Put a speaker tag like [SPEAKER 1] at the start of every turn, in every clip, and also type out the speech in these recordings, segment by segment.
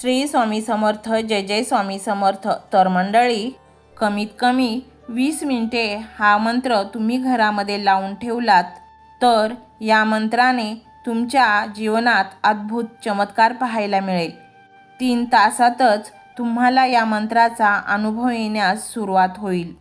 [SPEAKER 1] श्री स्वामी समर्थ, जय जय स्वामी समर्थ। तर मंडळी, कमीत कमी 20 मिनिटे हा मंत्र तुम्ही घरामध्ये लावून ठेवलात तर या मंत्राने तुमच्या जीवनात अद्भुत चमत्कार पाहायला मिळेल। 3 तासातच तुम्हाला या मंत्राचा अनुभव येण्यास सुरुवात होईल।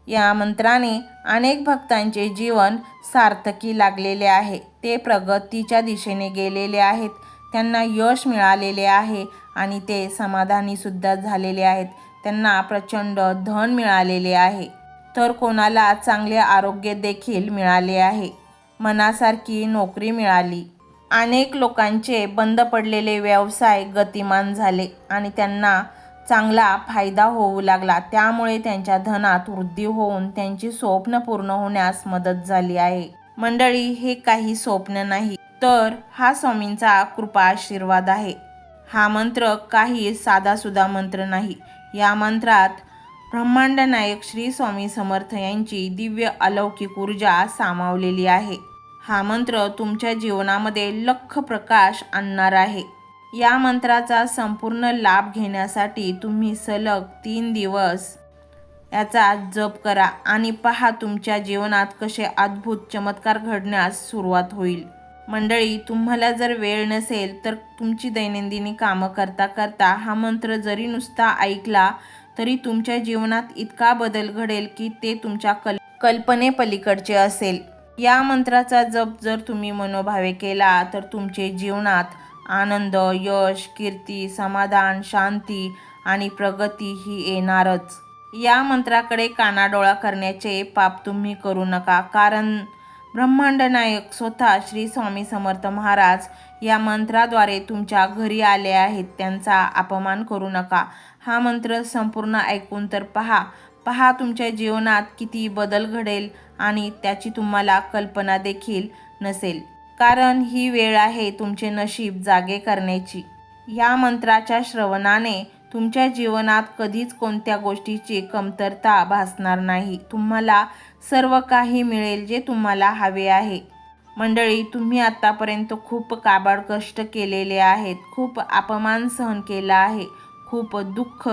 [SPEAKER 1] या मंत्राने अनेक भक्तांचे जीवन सार्थकी लागलेले आहे। ते प्रगतीच्या दिशेने गेलेले आहेत, त्यांना यश मिळालेले आहे आणि ते समाधानी सुद्धा झालेले आहेत। त्यांना प्रचंड धन मिळालेले आहे, तर कोणाला चांगले आरोग्य देखील मिळाले आहे, मनासारखी नोकरी मिळाली। अनेक लोकांचे बंद पडलेले व्यवसाय गतिमान झाले आणि त्यांना चांगला फायदा होऊ लागला। त्यामुळे त्यांच्या धनात वृद्धी होऊन त्यांची स्वप्न पूर्ण होण्यास मदत झाली आहे। मंडळी, हे काही स्वप्न नाही, तर हा स्वामींचा कृपा आशीर्वाद आहे। हा मंत्र काही साधासुधा मंत्र नाही। या मंत्रात ब्रह्मांड नायक श्री स्वामी समर्थ यांची दिव्य अलौकिक ऊर्जा सामावलेली आहे। हा मंत्र तुमच्या जीवनामध्ये लख प्रकाश आणणार आहे। या मंत्राचा संपूर्ण लाभ घेण्यासाठी तुम्ही सलग 3 दिवस याचा जप करा आणि पहा तुमच्या जीवनात कसे अद्भुत चमत्कार घडण्यास सुरुवात होईल। मंडळी, तुम्हाला जर वेळ नसेल तर तुमची दैनंदिनी कामं करता करता हा मंत्र जरी नुसता ऐकला तरी तुमच्या जीवनात इतका बदल घडेल की ते तुमच्या कल्पनेपलीकडचे असेल। या मंत्राचा जप जर तुम्ही मनोभावे केला तर तुमचे जीवनात आनंद, यश, कीर्ती, समाधान, शांती आणि प्रगती ही येणारच। या मंत्राकडे कानाडोळा करण्याचे पाप तुम्ही करू नका, कारण ब्रह्मांड नायक स्वतः श्री स्वामी समर्थ महाराज या मंत्राद्वारे तुमच्या घरी आले आहेत। त्यांचा अपमान करू नका। हा मंत्र संपूर्ण ऐकून तर पहा तुमच्या जीवनात किती बदल घडेल आणि त्याची तुम्हाला कल्पना देखील नसेल, कारण ही वेळ आहे तुमचे नशीब जागे करण्याची। या मंत्राच्या श्रवणाने तुमच्या जीवनात कधीच कोणत्या गोष्टीची कमतरता भासणार नाही। तुम्हाला सर्व काही मिळेल जे तुम्हाला हवे आहे। मंडळी, तुम्ही आतापर्यंत खूप काबाड कष्ट केलेले आहेत, खूप अपमान सहन केला आहे, खूप दुःख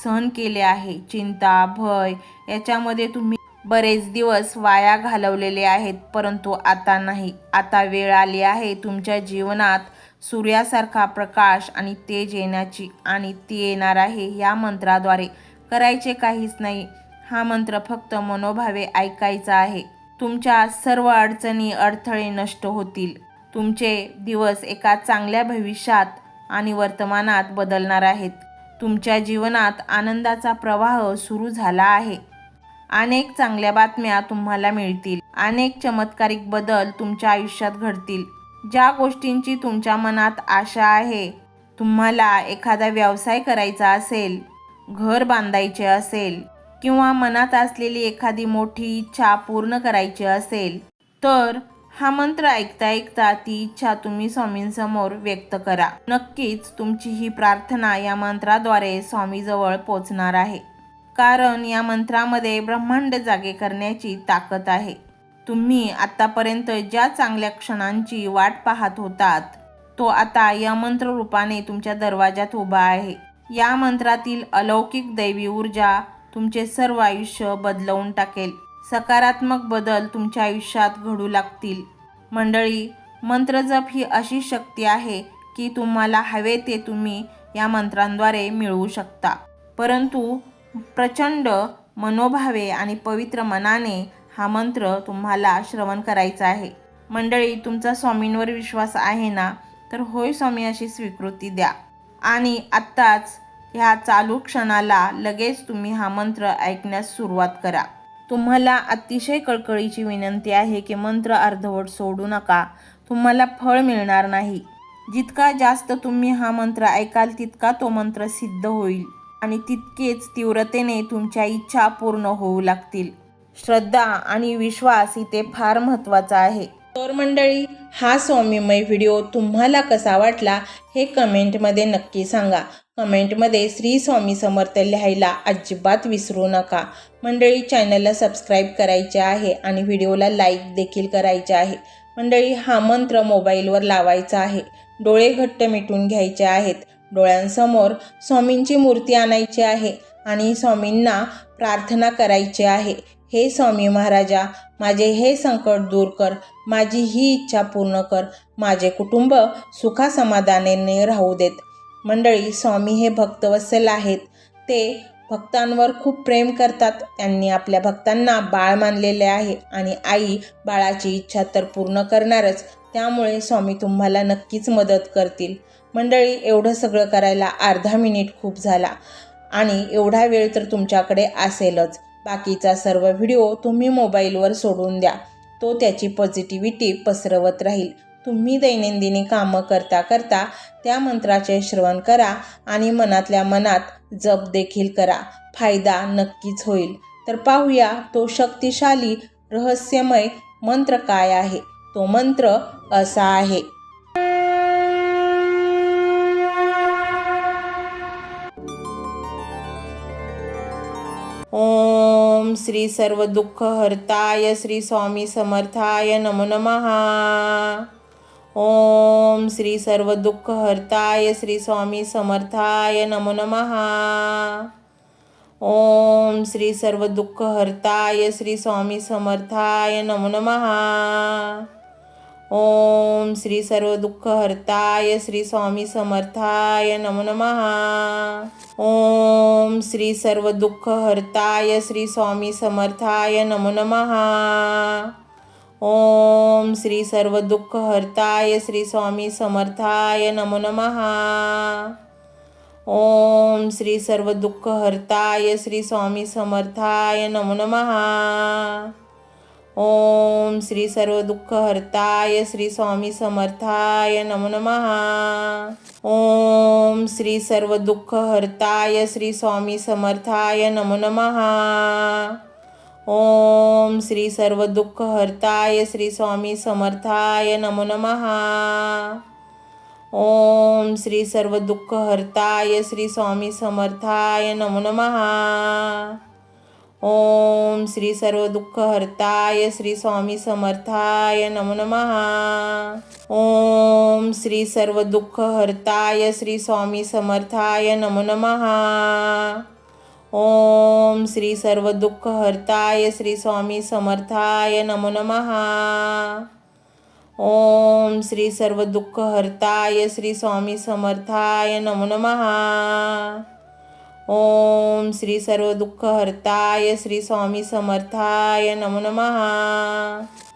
[SPEAKER 1] सहन केले आहे, चिंता, भय याच्यामध्ये तुम्ही बरेच दिवस वाया घालवलेले आहेत। परंतु आता नाही, आता वेळ आली आहे तुमच्या जीवनात सूर्यासारखा प्रकाश आणि तेज येण्याची, आणि ती येणार आहे या मंत्राद्वारे। करायचे काहीच नाही, हा मंत्र फक्त मनोभावे ऐकायचा आहे। तुमच्या सर्व अडचणी, अडथळे नष्ट होतील। तुमचे दिवस एका चांगल्या भविष्यात आणि वर्तमानात बदलणार आहेत। तुमच्या जीवनात आनंदाचा प्रवाह सुरू झाला आहे। अनेक चांगल्या बातम्या तुम्हाला मिळतील। अनेक चमत्कारिक बदल तुमच्या आयुष्यात घडतील। ज्या गोष्टींची तुमच्या मनात आशा आहे, तुम्हाला एखादा व्यवसाय करायचा असेल, घर बांधायचे असेल किंवा मनात असलेली एखादी मोठी इच्छा पूर्ण करायची असेल, तर हा मंत्र ऐकता ऐकता ती इच्छा तुम्ही स्वामींसमोर व्यक्त करा। नक्कीच तुमची ही प्रार्थना या मंत्राद्वारे स्वामीजवळ पोचणार आहे, कारण या मंत्रामध्ये ब्रह्मांड जागे करण्याची ताकद आहे। तुम्ही आतापर्यंत ज्या चांगल्या क्षणांची वाट पाहत होतात, तो आता या मंत्र रूपाने तुमच्या दरवाजात उभा आहे। या मंत्रातील अलौकिक दैवी ऊर्जा तुमचे सर्व आयुष्य बदलवून टाकेल। सकारात्मक बदल तुमच्या आयुष्यात घडू लागतील। मंडळी, मंत्रजप ही अशी शक्ती आहे की तुम्हाला हवे ते तुम्ही या मंत्रांद्वारे मिळवू शकता, परंतु प्रचंड मनोभावे आणि पवित्र मनाने हा मंत्र तुम्हाला श्रवण करायचा आहे। मंडळी, तुमचा स्वामींवर विश्वास आहे ना? तर होय स्वामी अशी स्वीकृती द्या आणि आत्ताच ह्या चालू क्षणाला लगेच तुम्ही हा मंत्र ऐकण्यास सुरुवात करा। तुम्हाला अतिशय कळकळीची विनंती आहे की मंत्र अर्धवट सोडू नका, तुम्हाला फळ मिळणार नाही। जितका जास्त तुम्ही हा मंत्र ऐकाल तितका तो मंत्र सिद्ध होईल आणि तितकेच तीव्रतेने तुमच्या इच्छा पूर्ण होऊ लागतील। श्रद्धा आणि विश्वास इथे फार महत्त्वाचा आहे। तर मंडळी, हा स्वामीमय व्हिडिओ तुम्हाला कसा वाटला हे कमेंटमध्ये नक्की सांगा। कमेंटमध्ये श्री स्वामी समर्थ लिहायला अजिबात विसरू नका। मंडळी, चॅनलला सबस्क्राईब करायचे आहे आणि व्हिडिओला लाईक देखील करायचे आहे। मंडळी, हा मंत्र मोबाईलवर लावायचा आहे, डोळे घट्ट मिटून घ्यायचे आहेत, डोळ्यांसमोर स्वामींची मूर्ती आणायची आहे आणि स्वामींना प्रार्थना करायची आहे, हे स्वामी महाराजा, माझे हे संकट दूर कर, माझी ही इच्छा पूर्ण कर, माझे कुटुंब सुखासमाधानाने राहू देत. मंडळी, स्वामी हे भक्तवत्सल आहेत. ते भक्तांवर खूप प्रेम करतात. त्यांनी आपल्या भक्तांना बाळ मानलेले आहे आणि आई बाळाची इच्छा तर पूर्ण करणारच. त्यामुळे स्वामी तुम्हाला नक्कीच मदत करतील. मंडळी, एवढं सगळं करायला अर्धा मिनिट खूप झाला आणि एवढा वेळ तर तुमच्याकडे असेलच. बाकीचा सर्व व्हिडिओ तुम्ही मोबाईलवर सोडून द्या. तो त्याची पॉझिटिव्हिटी पसरवत राहील. तुम्ही दैनंदिनी कामं करता करता त्या मंत्राचे श्रवण करा आणि मनातल्या मनात जप देखील करा. फायदा नक्कीच होईल. तर पाहूया तो शक्तिशाली रहस्यमय मंत्र काय आहे. तो मंत्र असा आहे. ओम श्री सर्व दुःख हरताय श्री स्वामी समर्थाय नमो नमः. ओम श्री सर्व दुःख हरताय श्री स्वामी समर्थाय नमो नमः. ओम श्री सर्व दुःख हरताय श्री स्वामी समर्थाय नमो नमः. ओम श्री सर्व दुःख हरताय श्री स्वामी समर्थाय नमो नमः. ओम श्री सर्व दुःख हरताय श्री स्वामी समर्थाय नमो नमः. ओम श्री सर्व दुःख हरताय श्री स्वामी समर्थाय नमो नमः. ओम श्री सर्व दुःख हरताय श्री स्वामी समर्थाय नमो नमः. ओम श्री सर्व दुःख हरताय श्री स्वामी समर्थाय नमो नमः. ओम श्री सर्व दुःख हरताय श्री स्वामी समर्थाय नमो नमः. ओम श्री सर्व दुःख हरताय श्री स्वामी समर्थाय नमो नमः. ओम श्री सर्व दुःख हरताय श्री स्वामी समर्थाय नमो नमः. ओम श्री सर्व दुःख हरताय श्री स्वामी समर्थाय नमो नमः. ओम श्री सर्व दुःख हरताय श्री स्वामी समर्थाय नमो नमः. ओम श्री सर्व दुःख हरताय श्री स्वामी समर्थाय नमो नमः. ओम श्री सर्व दुःख हरताय श्री स्वामी समर्थाय नमो नमः. ओम श्री सर्व दुःख हरताय श्री स्वामी समर्थाय नमो नमः. ओम श्री सर्व दुःख हरताय श्री स्वामी समर्थाय नमो नमः.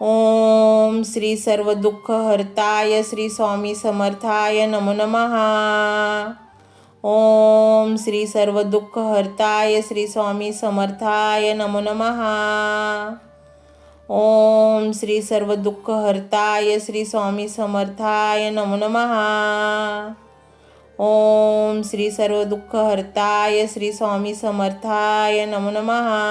[SPEAKER 1] ओम श्री सर्व दुःख हरताय श्री स्वामी समर्थाय नमो नमः. ओम श्री सर्व दुःख हरताय श्री स्वामी समर्थाय नमो नमः. ओम श्री सर्व दुःख हरताय श्री स्वामी समर्थाय नमो नमः. ओम श्री सर्व दुःख हरताय श्री स्वामी समर्थाय नमो नमः.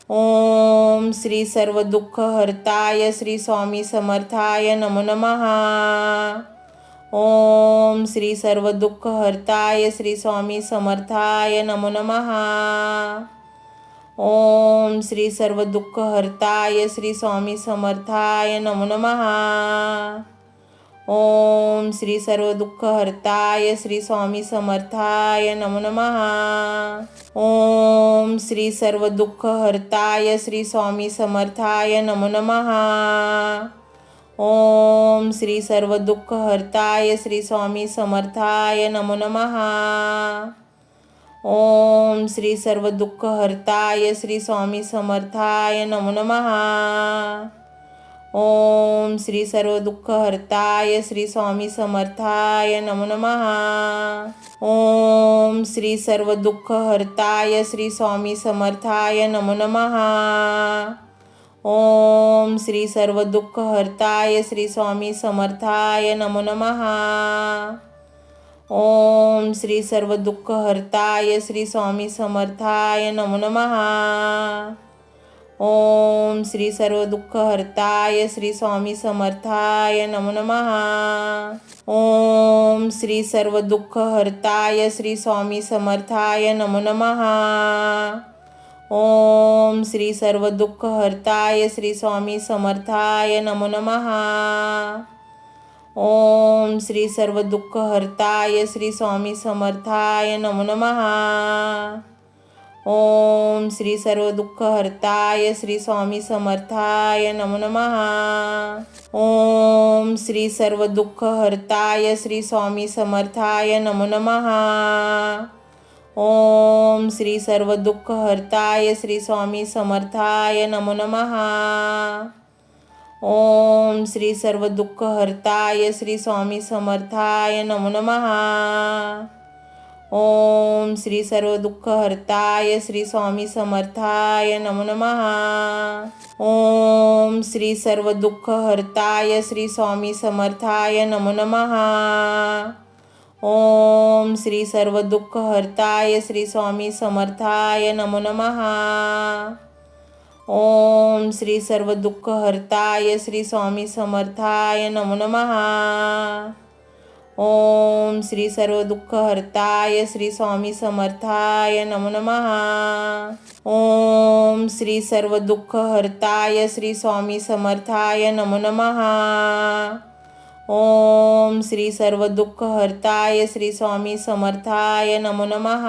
[SPEAKER 1] ओम श्री सर्व दुःख हरताय श्री स्वामी समर्थाय नमो नमः. ओम श्री सर्व दुःख हरताय श्री स्वामी समर्थाय नमो नमः. ओम श्री सर्व दुःख हरताय श्री स्वामी समर्थाय नमो नमः. ओम श्री सर्व दुःख हरताय श्री स्वामी समर्थाय नमो नमः. ओम श्री सर्व दुःख हरताय श्री स्वामी समर्थाय नमो नमः. ओम श्री सर्व दुःख हरताय श्री स्वामी समर्थाय नमो नमः. ओम श्री सर्व दुःख हरताय श्री स्वामी समर्थाय नमो नमः. ओम श्री सर्व दुःख हरताय श्री स्वामी समर्थाय नमो नमः. ओम श्री सर्व दुःख हरताय श्री स्वामी समर्थाय नमो नमः. ओम श्री सर्व दुःख हरताय श्री स्वामी समर्थाय नमो नमः. ओम श्री सर्व दुःख हरताय श्री स्वामी समर्थाय नमो नमः. ओम श्री सर्व दुःख हरताय श्री स्वामी समर्थाय नमो नमः. ओम श्री सर्व दुःख हरताय श्री स्वामी समर्थाय नमो नमः. ओम ओम श्री सर्व दुःख हरताय श्री स्वामी समर्थाय नमो नमः। ओम श्री सर्व दुःख हरताय श्री स्वामी समर्थाय नमो नमः। ओम श्री सर्व दुःख हरताय श्री स्वामी समर्थाय नमो नमः। ओम श्री सर्व दुःख हरताय श्री स्वामी समर्थाय नमो नमः। ओम श्री सर्व दुःख हरताय श्री स्वामी समर्थाय नमो नमः। ओम श्री सर्व दुःख हरताय श्री स्वामी समर्थाय नमो नमः। ओम श्री सर्व दुःख हरताय श्री स्वामी समर्थाय नमो नमः। ओम श्री सर्व दुःख हरताय श्री स्वामी समर्थाय नमो नमः। ओम श्री सर्व दुःख हरताय श्री स्वामी समर्थाय नमो नमः। ओम श्री सर्व दुःख हरताय श्री स्वामी समर्थाय नमो नमः। ओम श्री सर्व दुःख हरताय श्री स्वामी समर्थाय नमो नमः। ओम श्री सर्व दुःख हरताय श्री स्वामी समर्थाय नमो नमः।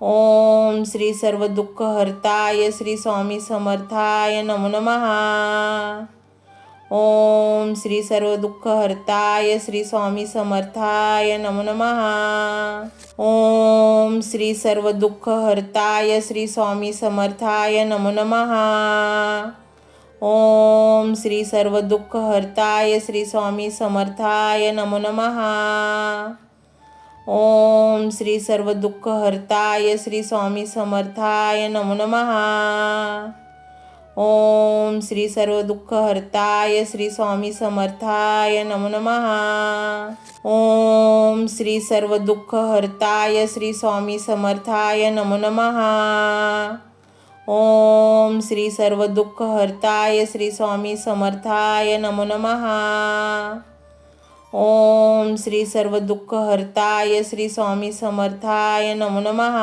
[SPEAKER 1] ओम श्री सर्व दुःख हरताय श्री स्वामी समर्थाय नमो नमः। ओम श्री सर्व दुःख हरताय श्री स्वामी समर्थाय नमो नमः। ओम श्री सर्व दुःख हरताय श्री स्वामी समर्थाय नमो नमः। ओम श्री सर्व दुःख हरताय श्री स्वामी समर्थाय नमो नमः। ओम श्री सर्व दुःख हरताय श्री स्वामी समर्थाय नमो नमः। ओम श्री सर्व दुःख हरताय श्री स्वामी समर्थाय नमो नमः। ओम श्री सर्व दुःख हरताय श्री स्वामी समर्थाय नमो नमः। ओम श्री सर्व दुःख हरताय श्री स्वामी समर्थाय नमो नमः। ओम श्री सर्व दुःख हरताय श्री स्वामी समर्थाय नमो नमः।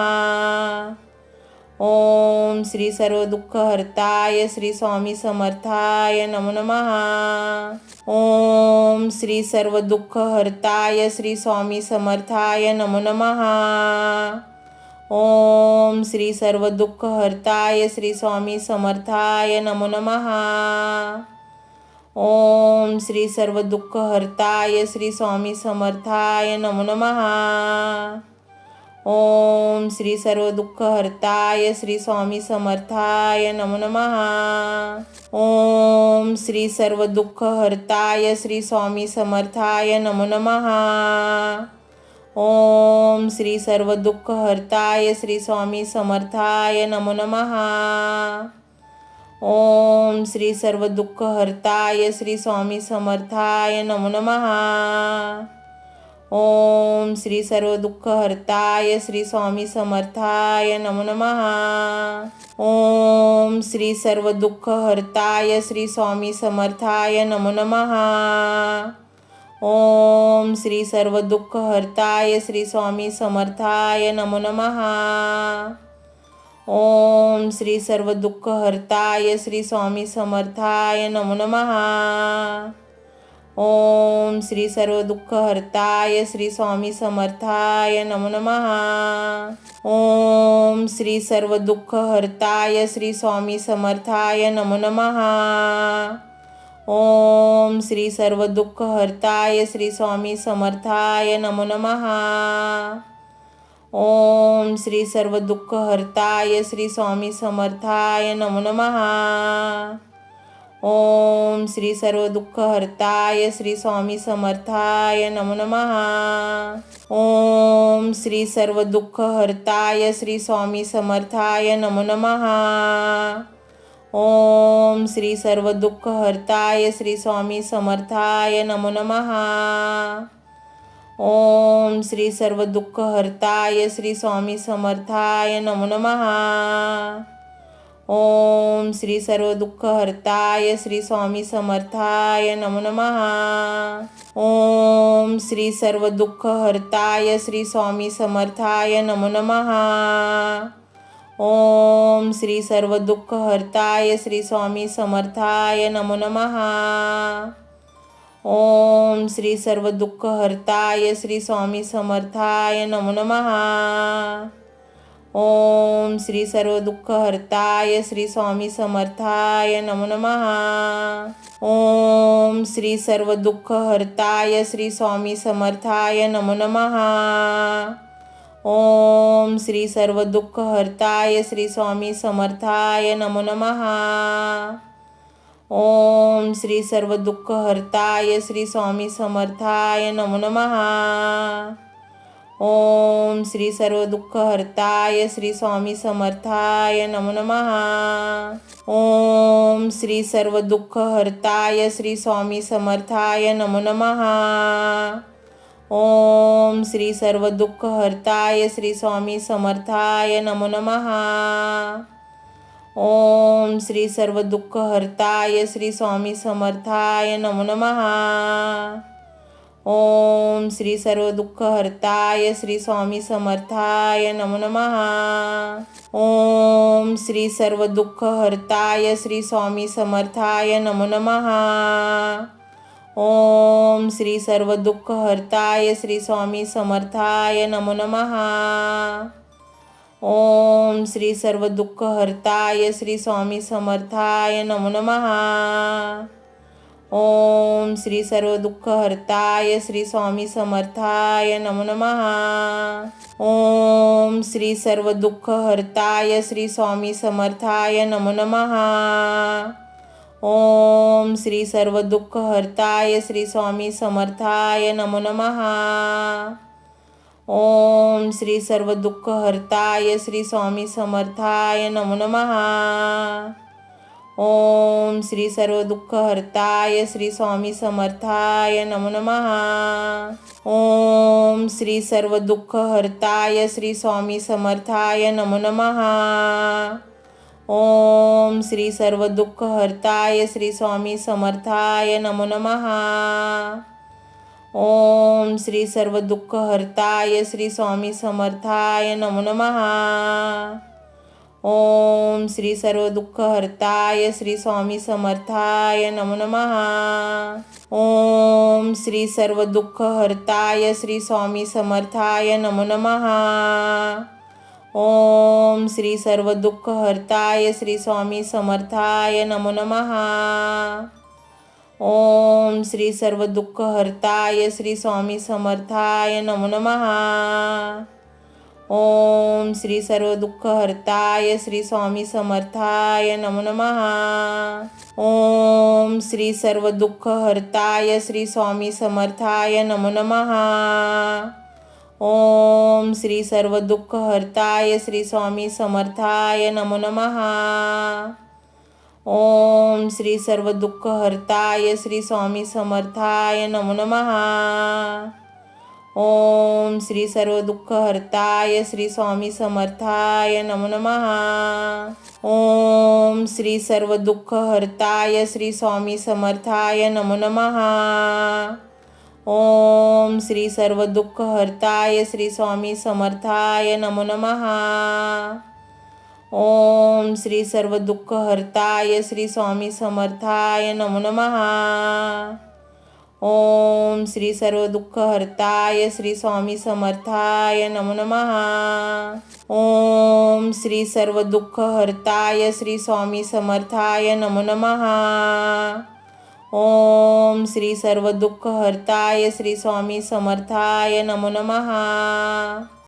[SPEAKER 1] ओम श्री सर्व दुःख हरताय श्री स्वामी समर्थाय नमो नमः। ओम श्री सर्व दुःख हरताय श्री स्वामी समर्थाय नमो नमः। ओम श्री सर्व दुःख हरताय श्री स्वामी समर्थाय नमो नमः। ओम श्री सर्व दुःख हरताय श्री स्वामी समर्थाय नमो नमः। ओम श्री सर्व दुःख हरताय श्री स्वामी समर्थाय नमो नमः। ओम श्री सर्व दुःख हरताय श्री स्वामी समर्थाय नमो नमः। ओम श्री सर्व दुःख हरताय श्री स्वामी समर्थाय नमो नमः। ओम श्री सर्व दुःख हरताय श्री स्वामी समर्थाय नमो नमः। ओम श्री सर्व दुःख हरताय श्री स्वामी समर्थाय नमो नमः। ओम श्री सर्व दुःख हरताय श्री स्वामी समर्थाय नमो नमः। ओम श्री सर्व दुःख हरताय श्री स्वामी समर्थाय नमो नमः। ओम श्री सर्व दुःख हरताय श्री स्वामी समर्थाय नमो नमः। ओम श्री सर्व दुःख हरताय श्री स्वामी समर्थाय नमो नमः। ओम श्री सर्व दुःख हरताय श्री स्वामी समर्थाय नमो नमः। ओम श्री सर्व दुःख हरताय श्री स्वामी समर्थाय नमो नमः। ओम श्री सर्व दुःख हरताय श्री स्वामी समर्थाय नमो नमः। ओम श्री सर्व दुःख हरताय श्री स्वामी समर्थाय नमो नमः। ओम श्री सर्व दुःख हरताय श्री स्वामी समर्थाय नमो नमः। ओम श्री सर्व दुःख हरताय श्री स्वामी समर्थाय नमो नमः। ओम श्री सर्व दुःख हरताय श्री स्वामी समर्थाय नमो नमः। ओम श्री सर्व दुःख हरताय श्री स्वामी समर्थाय नमो नमः। ओम श्री सर्व दुःख हरताय श्री स्वामी समर्थाय नमो नमः। ओम श्री सर्व दुःख हरताय श्री स्वामी समर्थाय नमो नमः। ओम श्री सर्व दुःख हरताय श्री स्वामी समर्थाय नमो नमः. ओम श्री सर्व दुःख हरताय श्री स्वामी समर्थाय नमो नमः. ओम श्री सर्व दुःख हरताय श्री स्वामी समर्थाय नमो नमः. ओम श्री सर्व दुःख हरताय श्री स्वामी समर्थाय नमो नमः. ओम श्री सर्व दुःख हरताय श्री स्वामी समर्थाय नमो नमः. ओम श्री सर्व दुःख हरताय श्री स्वामी समर्थाय नमो नमः. ओम श्री सर्व दुःख हरताय श्री स्वामी समर्थाय नमो नमः. ओम श्री सर्व दुःख हरताय श्री स्वामी समर्थाय नमो नमः. ओम श्री सर्व दुःख हरताय श्री स्वामी समर्थाय नमो नमः. ओम श्री सर्व दुःख हरताय श्री स्वामी समर्थाय नमो नमः. ओम श्री सर्व दुःख हरताय श्री स्वामी समर्थाय नमो नमः. ओम श्री सर्व दुःख हरताय श्री स्वामी समर्थाय नमो नमः. ओम श्री सर्व दुःख हरताय श्री स्वामी समर्थाय नमो नमः. ओम श्री सर्व दुःख हरताय श्री स्वामी समर्थाय नमो नमः. ओम श्री सर्व दुःख हरताय श्री स्वामी समर्थाय नमो नमः. ओम श्री सर्व दुःख हरताय श्री स्वामी समर्थाय नमो नमः. ओम श्री सर्व दुःख हरताय श्री स्वामी समर्थाय नमो नमः. ओम श्री सर्व दुःख हरताय श्री स्वामी समर्थाय नमो नमः. ओम श्री सर्व दुःख हरताय श्री स्वामी समर्थाय नमो नमः. ओम श्री सर्व दुःख हरताय श्री स्वामी समर्थाय नमो नमः. ओम श्री सर्व दुःख हरताय श्री स्वामी समर्थाय नमो नमः. ओम श्री सर्व दुःख हरताय श्री स्वामी समर्थाय नमो नमः. ओम श्री सर्व दुःख हरताय श्री स्वामी समर्थाय नमो नमः. ओम श्री सर्व दुःख हरताय श्री स्वामी समर्थाय नमो नमः. ओम श्री सर्व दुःख हरताय श्री स्वामी समर्थाय नमो नमः. ओम श्री सर्व दुःख हरताय श्री स्वामी समर्थाय नमो नमः. ओम श्री सर्व दुःख हरताय श्री स्वामी समर्थाय नमो नमः. ओम श्री सर्व दुःख हरताय श्री स्वामी समर्थाय नमो नमः. ओम श्री सर्व दुःख हरताय श्री स्वामी समर्थाय नमो नमः. ओम श्री सर्व दुःख हरताय श्री स्वामी समर्थाय नमो नमः. ओम श्री सर्व दुःख हरताय श्री स्वामी समर्थाय नमो नमः. ओम श्री सर्व दुःख हरताय श्री स्वामी समर्थाय नमो नमः. ओम श्री सर्व दुःख हरताय श्री स्वामी समर्थाय नमो नमः. ओम श्री सर्व दुःख हरताय श्री स्वामी समर्थाय नमो नमः. ओम श्री सर्व दुःख हरताय श्री स्वामी समर्थाय नमो नमः. ओम श्री सर्व दुःख हरताय श्री स्वामी समर्थाय नमो नमः.